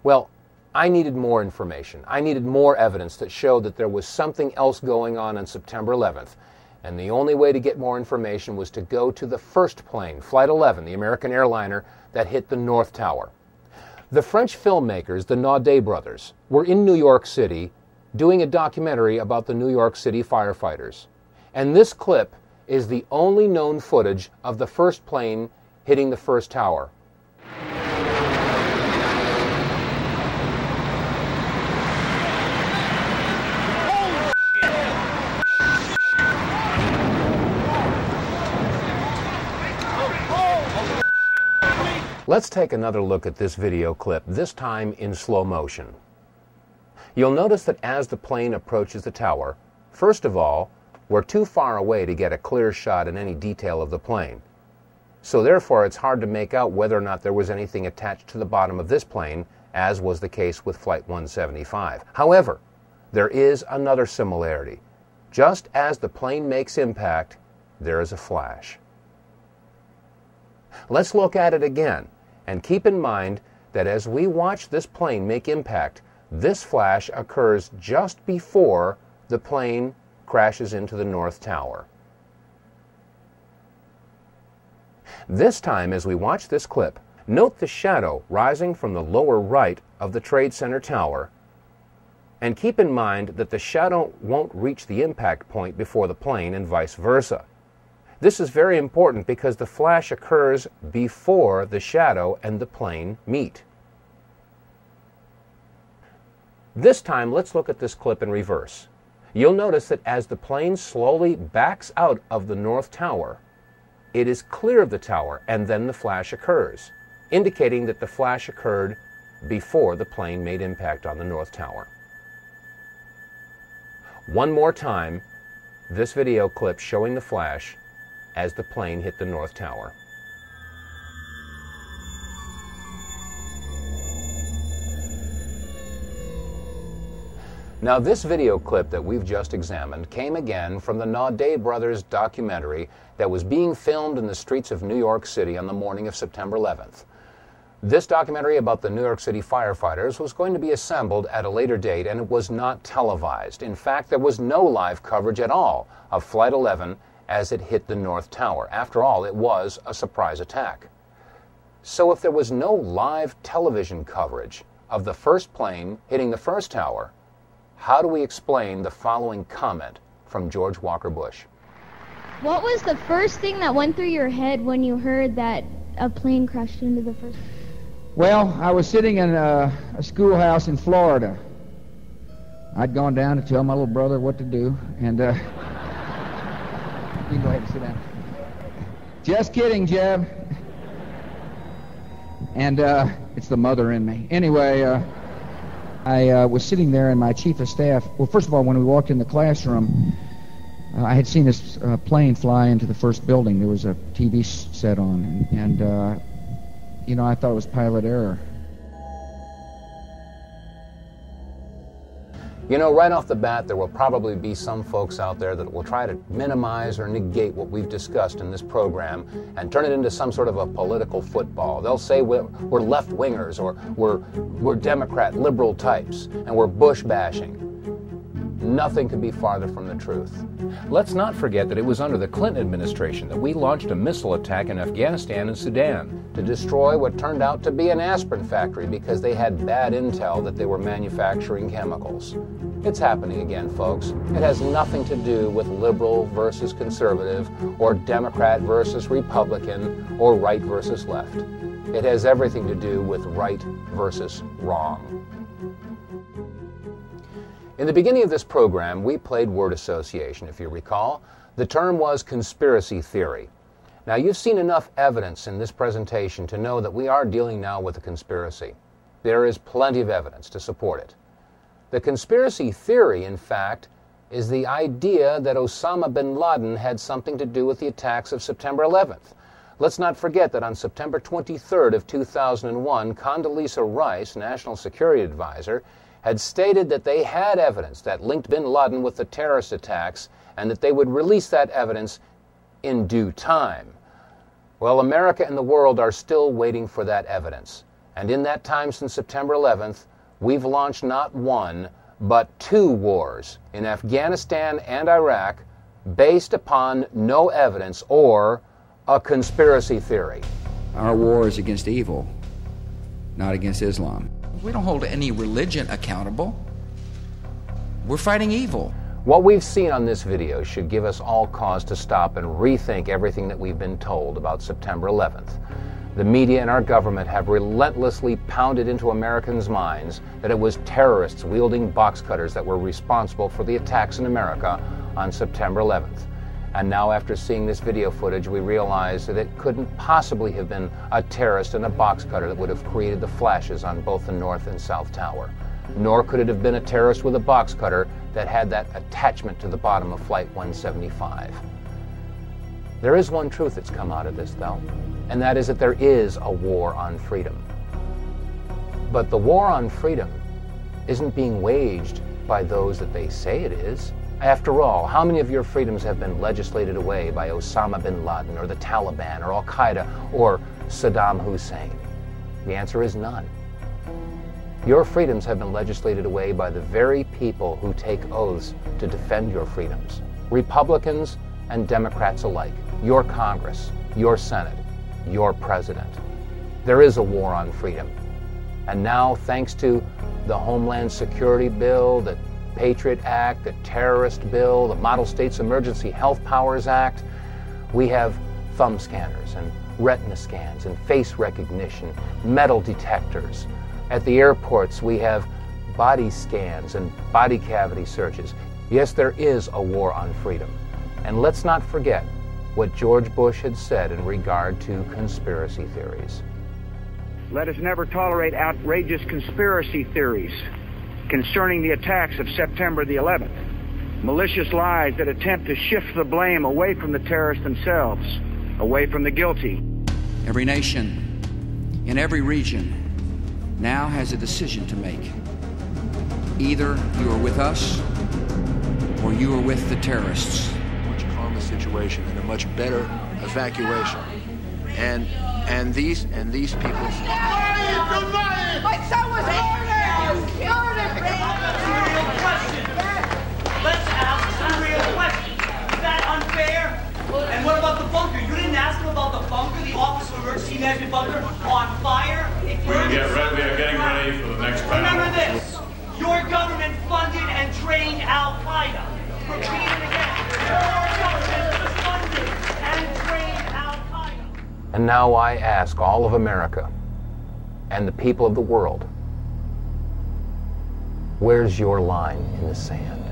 Well, I needed more information. I needed more evidence that showed that there was something else going on September 11th. And the only way to get more information was to go to the first plane, Flight 11, the American airliner that hit the North Tower. The French filmmakers, the Naudet brothers, were in New York City doing a documentary about the New York City firefighters. And this clip is the only known footage of the first plane hitting the first tower. Let's take another look at this video clip, this time in slow motion. You'll notice that as the plane approaches the tower, first of all, we're too far away to get a clear shot in any detail of the plane. So therefore, it's hard to make out whether or not there was anything attached to the bottom of this plane, as was the case with Flight 175. However, there is another similarity. Just as the plane makes impact, there is a flash. Let's look at it again, and keep in mind that as we watch this plane make impact, this flash occurs just before the plane crashes into the North Tower. This time, as we watch this clip, note the shadow rising from the lower right of the Trade Center tower, and keep in mind that the shadow won't reach the impact point before the plane and vice versa. This is very important because the flash occurs before the shadow and the plane meet. This time, let's look at this clip in reverse. You'll notice that as the plane slowly backs out of the North Tower, it is clear of the tower, and then the flash occurs, indicating that the flash occurred before the plane made impact on the North Tower. One more time, this video clip showing the flash as the plane hit the North Tower. Now, this video clip that we've just examined came again from the Naudet brothers documentary that was being filmed in the streets of New York City on the morning of September 11th. This documentary about the New York City firefighters was going to be assembled at a later date, and it was not televised. In fact, there was no live coverage at all of Flight 11 as it hit the North Tower. After all, it was a surprise attack. So if there was no live television coverage of the first plane hitting the first tower, how do we explain the following comment from George Walker Bush? What was the first thing that went through your head when you heard that a plane crashed into the first? Well, I was sitting in a schoolhouse in Florida. I'd gone down to tell my little brother what to do, and you can go ahead and sit down. Just kidding, Jeb. And it's the mother in me. Anyway, I was sitting there, and my chief of staff, well, first of all, when we walked in the classroom, I had seen this plane fly into the first building. There was a TV set on, and you know, I thought it was pilot error. You know, right off the bat, there will probably be some folks out there that will try to minimize or negate what we've discussed in this program and turn it into some sort of a political football. They'll say we're left-wingers, or we're Democrat, liberal types, and we're Bush bashing. Nothing could be farther from the truth. Let's not forget that it was under the Clinton administration that we launched a missile attack in Afghanistan and Sudan to destroy what turned out to be an aspirin factory because they had bad intel that they were manufacturing chemicals. It's happening again, folks. It has nothing to do with liberal versus conservative, or Democrat versus Republican, or right versus left. It has everything to do with right versus wrong. In the beginning of this program, we played word association, if you recall. The term was conspiracy theory. Now, you've seen enough evidence in this presentation to know that we are dealing now with a conspiracy. There is plenty of evidence to support it. The conspiracy theory, in fact, is the idea that Osama bin Laden had something to do with the attacks of September 11th. Let's not forget that on September 23rd of 2001, Condoleezza Rice, National Security Advisor, had stated that they had evidence that linked bin Laden with the terrorist attacks and that they would release that evidence in due time. Well, America and the world are still waiting for that evidence. And in that time since September 11th, we've launched not one, but 2 wars in Afghanistan and Iraq based upon no evidence or a conspiracy theory. Our war is against evil, not against Islam. We don't hold any religion accountable. We're fighting evil. What we've seen on this video should give us all cause to stop and rethink everything that we've been told about September 11th. The media and our government have relentlessly pounded into Americans' minds that it was terrorists wielding box cutters that were responsible for the attacks in America on September 11th. And now, after seeing this video footage, we realize that it couldn't possibly have been a terrorist in a box cutter that would have created the flashes on both the North and South Tower. Nor could it have been a terrorist with a box cutter that had that attachment to the bottom of Flight 175. There is one truth that's come out of this, though, and that is that there is a war on freedom. But the war on freedom isn't being waged by those that they say it is. After all, how many of your freedoms have been legislated away by Osama bin Laden or the Taliban or Al-Qaeda or Saddam Hussein? The answer is none. Your freedoms have been legislated away by the very people who take oaths to defend your freedoms. Republicans and Democrats alike. Your Congress, your Senate, your President. There is a war on freedom. And now, thanks to the Homeland Security Bill, the Patriot Act, the Terrorist Bill, the Model States Emergency Health Powers Act, we have thumb scanners and retina scans and face recognition, metal detectors. At the airports, we have body scans and body cavity searches. Yes, there is a war on freedom. And let's not forget what George Bush had said in regard to conspiracy theories. Let us never tolerate outrageous conspiracy theories concerning the attacks of September the 11th. Malicious lies that attempt to shift the blame away from the terrorists themselves, away from the guilty. Every nation in every region now has a decision to make. Either you are with us or you are with the terrorists. Much calmer situation and a much better evacuation. And these people. My son was murdered! You murdered me! Let's ask some real questions. Is that unfair? And what about the bunker? You didn't ask him about the bunker, the Office of Emergency Management bunker on fire? We are getting ready for the next panel. Remember this. Your government funded and trained Al-Qaeda. Repeat it again. Your government funded and trained Al-Qaeda. And now I ask all of America and the people of the world, where's your line in the sand?